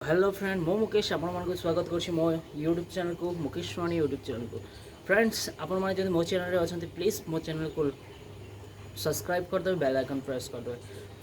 Hello friend मो मुकेश आपण स्वागत करुँच मो यूट्यूब चैनल को मुकेश वाणी यूट्यूब चैनल को। फ्रेंड्स आपण मैंने मो चैनल अच्छा प्लीज़ मो चैनल को सब्सक्राइब करदे, बेल आइकन प्रेस करदे।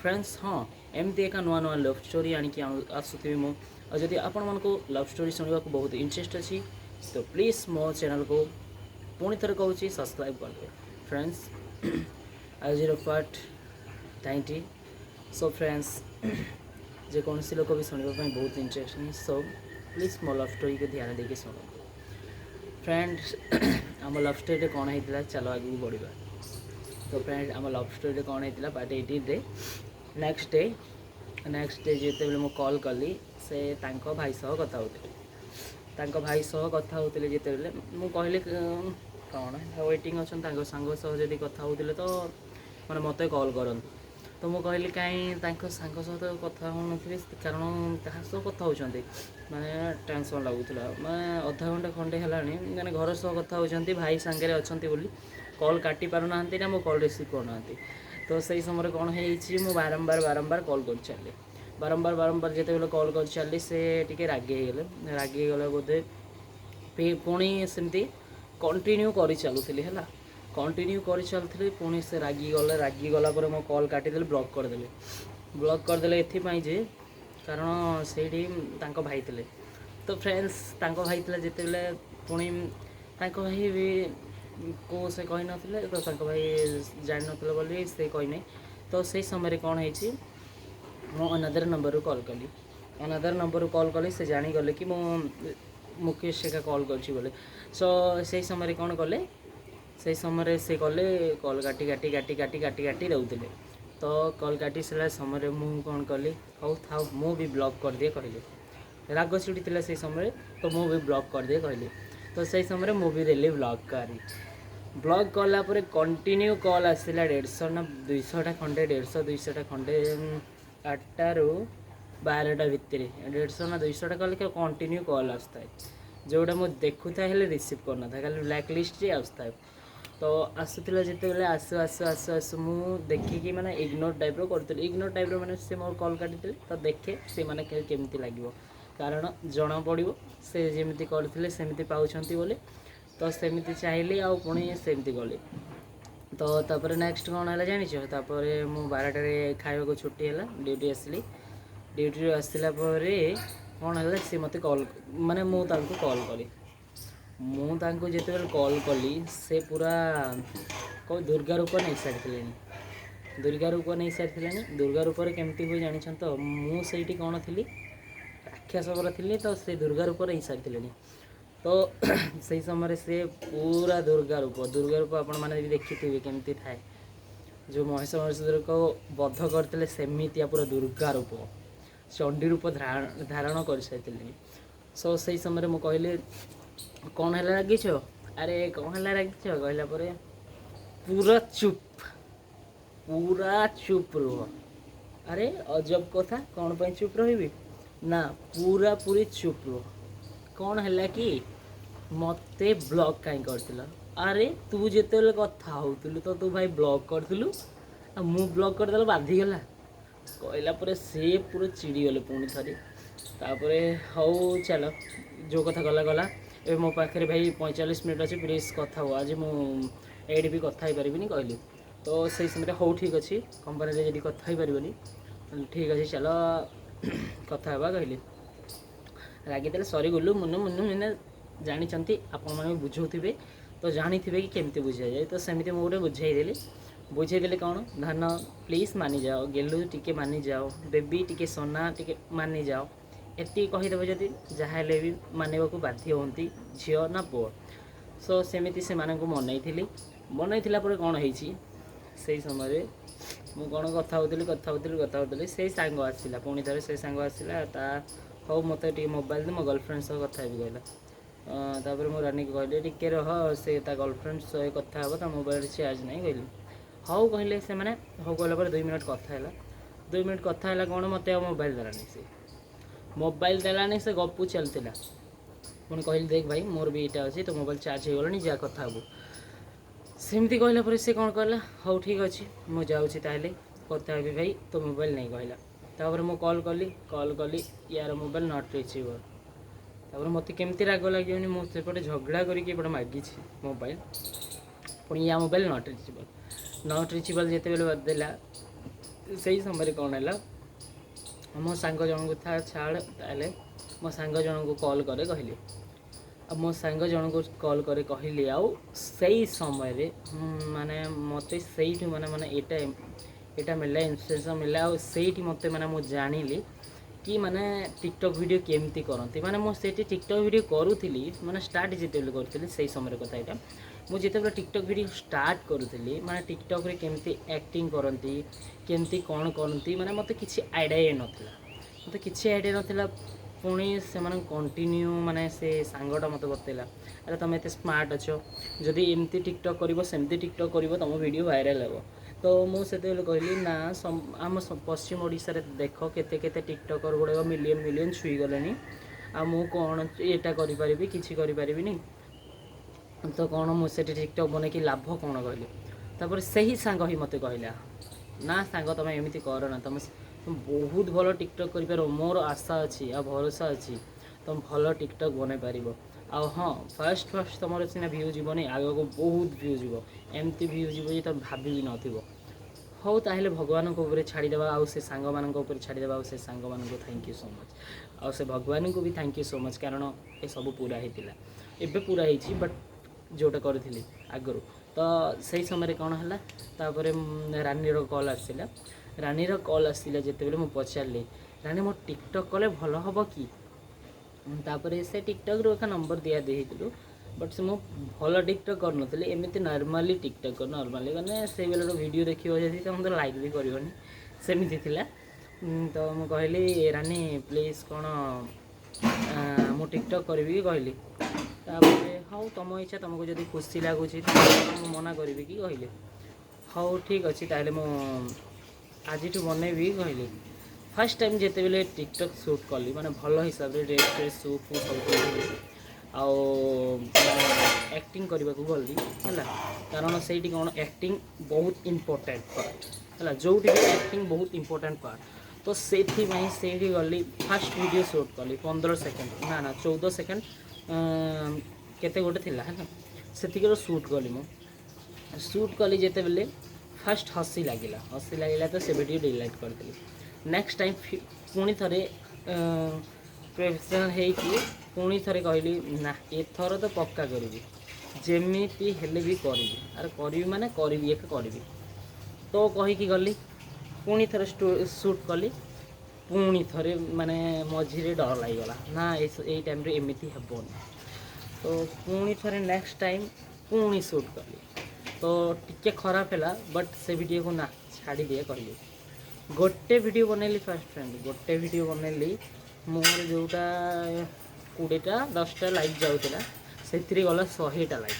फ्रेंड्स हाँ एमती एक नुआ नुआ लव स्टोरी आणिक आसुथी मुझे आपण मन को लव स्टोरी शुणा को बहुत इंटरेस्ट अच्छी तो प्लीज़ मो चैनल को पुणी थर कहूँ सब्सक्राइब करदे। फ्रेंड्स आज पार्ट 90। सो फ्रेंड्स जेकोसी लोक भी शुणापी बहुत इंटरेस्टिंग सो प्लीज मो लव स्टोरी को ध्यान देके शुण। फ्रेंड्स आम लव स्टोरी कौन होता चलो आगे बढ़ा। तो फ्रेंड आम लव स्टोरी कौन होता पार्ट 18 रे नेक्स्ट डे जिते बड़े मुझे कॉल कली से भाई सह कथा होते भाई सह कथा होते जिते मुझे कहली कौन वेटिंग अच्छा सांग सह जब कथा होते तो मैंने मत कॉल करूँ तो मुझे कहली कहीं सांग सहित कथा हो कारण क्या सह कथा होती माने टेंशन लगुला मैं अधा घंटा खंडे है मैंने घर सह कथा होती भाई सांगे अच्छा कॉल काटी पार ना ना मो कॉल रिसीव करना तो सही समय कौन हो बारंबार बारंबार कॉल कर चली बारंबार जिते कॉल कर चली से टी रागिगले बोधे पुणी सेमती कंटिन्यू कर चलुली है कंटिन्यू कर चलती पुणी से रागिगला मो कॉल काटिदे ब्लॉक करदे ये कारण से भाई थे। तो फ्रेंड्स भाई थे जिते पुणी भाई भी को से कही नथिले तो भाई जान नथिले बोली से कही नहीं तो से समय कौन है मो अनदर नंबर कॉल कली अनदर नंबर कॉल कली से जानीगले कि मो मुकेश का कॉल कर सो से समय कौन कले से समय से कले कॉल काटी काटी काटी काटी काटी काटी रोते तो कॉल काटी सारा समय मुझे कौन कली हाउ था मु भी ब्लॉक कर दिए कहले राग चिड़ी से समय तो मु भी ब्लॉक कर दिए कहली तो से समय मुझे देली ब्लॉक कलापर कंटिन्यू कॉल आसला 150 ना 200 खंडे 150 खंडे 8टारू 12टा भितर 150 ना 200 कल कंटिन्यू कॉल आसता है जोटा मुझे देखुता है रिसीव करना था खाली ब्लैक लिस्ट आसता है तो आसूला जिते बे आसु आसु आसु आसु मुझे देखिकी मैंने इग्नोर टाइप करी इग्नोर टाइप मैंने से मोर कॉल काटी तो देखे से मैंने केमती लगे कारण जना पड़ो से जमी करते सेमती पाँच बोले तो सेमती चाहिए आउ पुणी सेमती गली तो तापर नेक्स्ट कौन है जानी तापर मु 12टारे खावा को छुट्टी है ड्यूटी आसली ड्यूटी आसला कौन है सी मत कॉल माने मुझे कॉल कली मुझे जिते कॉल कली से पूरा कौ दुर्गा रूप नहीं सारी दुर्गा रूप नहीं सारी दुर्गा रूप केमती हुए जानी तो मुझे कौन थी राक्षस थी तो से दुर्गा रूप ही सारी तो सही समय से पूरा दुर्गा रूप आपण मैंने भी देखी थे केमती थाए जो महिष महेश्वर को बध करते सेमितिया पूरा दुर्गा रूप चंडी रूप धारण कर सारी सो से समय मुझे कहली कौन है रागिछ अरे कौन है रागिछ कहला पूरा चुप रुह अरे अजब कथा कौन पर चुप रही ना पूरा पूरी चुप रुह कौन है कि मते ब्लॉक कहीं कर अरे तू जिते कथा होलु तो तू भाई ब्लॉक करूँ मु ब्लॉक करदे बाधिगला कहला से पूरा चिड़ीगले पुणी थरी तापर हऊ चलो जो कथा गला गला ए मो पाखे भाई 45 मिनट अच्छे प्लीज कथा हुआ आज मुझे भी कथा पारिनी कहली तो से समय हो ठीक अच्छे कंपनी जब कथा पारनी ठीक अच्छे चलो कथा हवा कहली रागी सरी गलु मुनु मुनु मैंने जानी आपण मैंने बुझे तो जानी थे कि केमती बुझा जाए तो सेमती मुझे बुझेदेली कौन धान प्लीज मानि जाओ गेलु टिके मानि जाओ बेबी टिके सोना टिके मानि जाओ एति कहीदेव जदि जहाँ भी मानवा को बाध्य होती झील ना पुओ सो सेमती से मनईला कौन है समय मु कौन कथा होती से सांग आसला पुणी थे से सांग आसला हौ मत मोबाइल दे मो गर्लफ्रेंड सह कथा भी कहला तापर मो रानी कहली टिके रह से गर्लफ्रेंड सह कथा हे मोबाइल चार्ज नहीं कहली हौ कहले से मैंने हौ कहला 2 मिनट कथा है 2 मिनट कथा है कौन मत मोबाइल देलानी से मोबाइल देलानी से गपु चलता पुणी कहली देख भाई मोर भी यहाँ अच्छे तो मोबाइल चार्ज हो गलानी जा कथा हबू सेमती कहला से कौन कहला हौ ठीक अच्छे मुझे कथा भाई तो मोबाइल नहीं कहला तापर मु कॉल कली यार मोबाइल नॉट रिचेबल। तापर मत केमती राग लगे मुझे झगड़ा करके मागिी मोबाइल पुणी या मोबाइल नॉट रिचेबल जिते बेले देला से समय कौन है मो सांग जन को था छाड़ ताले मो सांग जन को कॉल करे कहली अब मो सांग जन को कॉल करे कहली आउ से समय माने मत से माने माने यहाँ मिलला इंस्पिरेसन मिलला से मत माने मु जानिली कि माने टिकटॉक वीडियो केमती करती माने मुझे टिकटॉक वीडियो करूली माने स्टार्ट जिते करूली से समय कथा यहाँ मुझे टिकटॉक वीडियो स्टार्ट करूली माने टिकटॉक रे केमती एक्टिंग करती केमती कौन करती माने मत किसी आइडिया नथिला मत किसी आइडिया नथिला पुणी से कंटिन्यू माने से सांगटा मत बतैला अरे तुम एत स्मार्ट अच्छो जदि एमती टिकटॉक कर सेमती टिकटॉक कर तुम वीडियो वायरल हे तो मुझे कहली ना आम पश्चिम ओडिशा रे देख केते केते टिकटॉकर गुड़ाक मिलियन मिलियन छुई गले आ मु कौन यहाँ करी किसी करी तो कौन मुझे टिकटॉक बन कि लाभ कौन कहली तापर से ही सांग ही मत कहला ना सांग तुम एमती कर ना तुम बहुत भल टिकटॉक कर मोर आशा अच्छी आ भरोसा अच्छी तुम भल टिकटॉक बन पार आ हाँ फास्ट तुम सीना भ्यू जीवन आग को बहुत भ्यू जीव एमती भ्यू जीव जो तुम भाभी भी नथिबो हौ ताहले भगवान को ऊपर छाड़देवा आउ से सांग मान ऊपर छाड़देवा से सांग मान को थैंक यू सो मच आउ से भगवान को भी थैंक यू सो मच कारण ये सब पूरा होता एबे पूरा होती बट जोटा करी आगु तो से समय कौन है तापर रानीर कॉल आसला रानीर कॉल आसला जिते बेले मुझे पचारि रानी मो टिकटॉक कले भल हम कि तापर से टिकटॉक रो एक नंबर दिया देलु बट से मु भल टिकटॉक करनी एमती नॉर्मली टिकटॉक नॉर्मली मैंने से बेले वीडियो देखिए जदि तो मतलब लाइक भी करनी सेमती थिला तो मुझे कहली रानी प्लीज कौन मु टिकटॉक करी कि कहली हाँ तुम इच्छा तुमको जब खुशी लगुच मना करी कि कहली हाँ ठीक अच्छे ताहले मु आज बनैबी कहली फर्स्ट टाइम जिते बेले टिकटॉक शूट कली माने भल हिसाब से ड्रेस फ्रेस सूट सब एक्टिंग करने को गली है कारण से कौन एक्टिंग बहुत इम्पोर्टेंट पार्ट है जो एक्टिंग बहुत इम्पोर्टेंट पार्ट तो से गली फास्ट वीडियो शूट कली 15 सेकेंड ना 14 सेकेंड केते गोटे थिला है से शूट कली मु शूट कली जिते बेले फास्ट हसी लगे तो से वीडियो डिलीट करदेली नेक्स्ट टाइम पुणी थे प्रोफेशनल होगी पुणी थे कहली ना एथर तो पक्का करी जमीती हेले भी करी अरे करी माने करी एक करी तो कहीकि गली पुणी थे शूट कली पुणी थे माने मझे डर लगीगला ना ये टाइम रे एमती हेबनी तो पुणी थे नेक्स्ट टाइम पुणी शूट कली तो टिके खराब है बट से वीडियो को ना छाड़ी दिए कहली गोटे वीडियो बनैली फास्ट फ्रेंड गोटे वीडियो बनैली मोर जोटा 20टा 10टा लाइक जाऊला से गला 100टा लाइक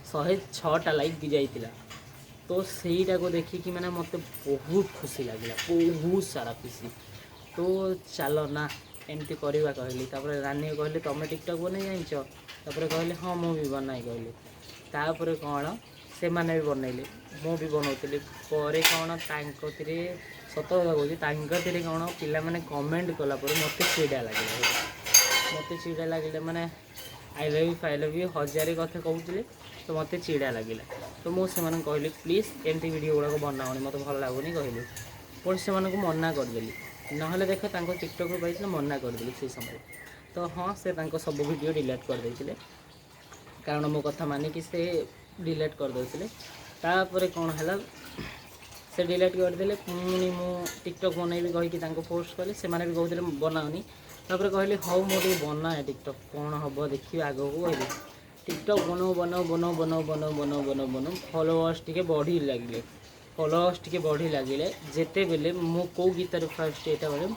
106टा लाइक भी जाइला तो सहीटा को देखिकी मैंने मत बहुत खुशी लगे बहुत सारा खुशी तो चलो ना एमती करवा कहली तापर रानी कहली तुम टिकटॉक बन जान कहली हाँ मुझे बनाई कहली तापर कौन से मैंने भी बनैले मु भी बनाऊली पर कौन तांकरे सत कथा कहूँ कौन पिला मैंने कमेंट कलापर मत चिड़ा लगे मत चिड़ा लगे मैंने आई लव यू 1000 कथा कहते तो मत चिड़ा लगे तो मुझे कहली प्लीज एमती वीडियो गुड़ाक बनाओनी मत भल लगुनि कहली पुणी से मना करदेली ना देख टिकटॉक पाई मना करदेली से समय तो हाँ से सब वीडियो डिलीट कर देते कारण मो कथा मानिकी से डिलीट कर देते तापर कौन है से डिलीट करदे पुणी मु टिकटॉक बनैबी कहीकि पोस्ट कले से भी कहते बनाओनी तापर कहली हाँ मुझे बनाए टिकटॉक कौन हम देखिए आग को कहली टिकटॉक बनाओ बनाओ बनाओ बनाओ बनाओ बनाओ बनाओ बनाओ फॉलोअर्स टी बढ़ी लगे फॉलोअर्स टी बढ़ी लगे जिते बेले मु कौ गीतार फास्ट यहाँ बोले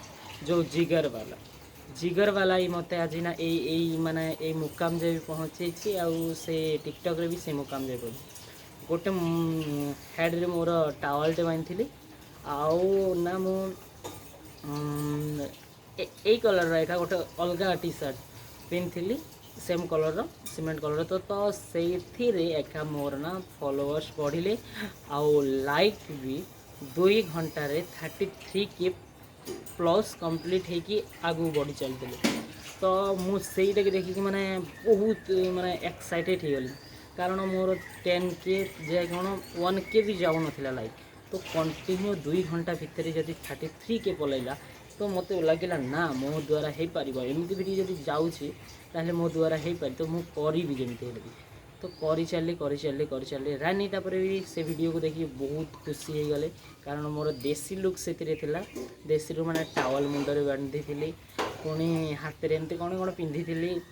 जो जिगर वाला ही मत आज ना यही माने ये मुकाम जाए पहुँचे आउ से टिकटॉक रे भी से मुकाम जाए पहुँचे गोटे हेड रे मोर टावलटे बांधी आउ ना मु ए कलर एटा गोटे अलग टी सर्ट पिंधि सेम कलर सीमेंट कलर तो से एका मोर ना फॉलोअर्स बढ़िले आउ लाइक भी 2 घंटे 33K प्लस कंप्लीट होगी आगू बढ़ी चलते। तो मुझे देखिए मैंने बहुत माने एक्साइटेड हो गली कारण मोर 10K जे कौन 1K भी जाऊ ना लाइक। तो कंटिन्यू 2 घंटा भितर जब 33K पलैला तो मत लगे ना मो द्वारा हो पार एमती भी जब जाऊँगी मो द्वारा हो पार तो मुझे करी जमी भी तो कर चली रानी तापर भी से वीडियो को देखिए बहुत खुशी हो गले कारण मोर देसी लुक से देसी लुक मैंने टावल मुंडे बांधी थी पुणी हाथ में एमती कौन कौन पिंधि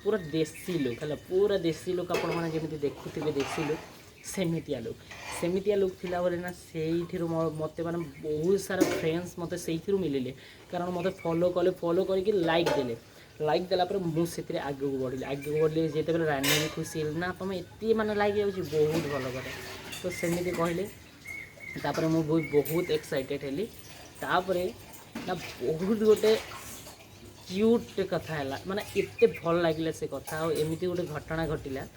पूरा देसी लुक है पूरा देसी लुक आपण मैंने जमी देखुवे देसी लुक सेमितिया लुक थिला बोले ना से मत मैंने बहुत सारा फ्रेंड्स मत से मिले कारण मत फॉलो करके लाइक देलापर मुझे आगे बढ़ी जिते बेले रानी भी खुशी ना तुम एत मैंने लाइक जाऊँगी बहुत भल कथा तो सेमती कहले तापर मुझे बहुत एक्साइटेड हेली तापर ना बहुत गोटे क्यूट कथा है माने एत भल लगे से कथा एमती गोटे घटना घटला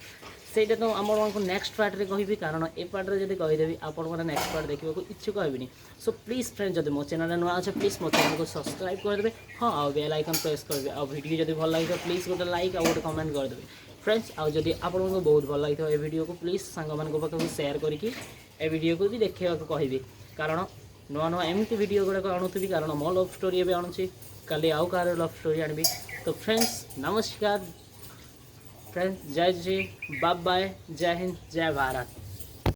ସେଇଟା ତ ଆପଣମାନଙ୍କୁ ନେକ୍ସଟ ପାର୍ଟରେ କହିବି କାରଣ ଏ ପାର୍ଟରେ ଯଦି କହିଦେବି ଆପଣମାନେ ନେକ୍ସଟ ପାର୍ଟ ଦେଖିବାକୁ ଇଚ୍ଛୁକ ହେବେନି। ସୋ ପ୍ଲିଜ୍ ଫ୍ରେଣ୍ଡ ଯଦି ମୋ ଚ୍ୟାନେଲରେ ନୂଆ ଅଛ ପ୍ଲିଜ୍ ମୋ ଚ୍ୟାନେଲକୁ ସବସ୍କ୍ରାଇବ୍ କରିଦେବେ ହଁ ଆଉ ବେଲ୍ ଆଇକନ୍ ପ୍ରେସ୍ କରିବେ ଆଉ ଭିଡ଼ିଓ ଯଦି ଭଲ ଲାଗିଥିବ ପ୍ଲିଜ୍ ଗୋଟେ ଲାଇକ୍ ଆଉ ଗୋଟେ କମେଣ୍ଟ କରିଦେବେ फ्रेंड्स। ଆଉ ଯଦି ଆପଣଙ୍କୁ ବହୁତ ଭଲ ଲାଗିଥିବ ଏ ଭିଡ଼ିଓକୁ ପ୍ଲିଜ୍ ସାଙ୍ଗମାନଙ୍କ ପାଖକୁ ସେୟାର କରିକି ଏ ଭିଡ଼ିଓକୁ ବି ଦେଖିବାକୁ କହିବେ କାରଣ ନୂଆ ନୂଆ ଏମିତି ଭିଡ଼ିଓ ଗୁଡ଼ାକ ଆଣୁଥିବି କାରଣ ମୋ ଲଭ୍ ଷ୍ଟୋରି ଏବେ ଆଣୁଛି କାଲି ଆଉ କାହାର ଲଭ୍ ଷ୍ଟୋରି ଆଣିବି। ତ फ्रेंड्स नमस्कार फ्रेंड्स जय जय बाय बाय जय हिंद जय भारत।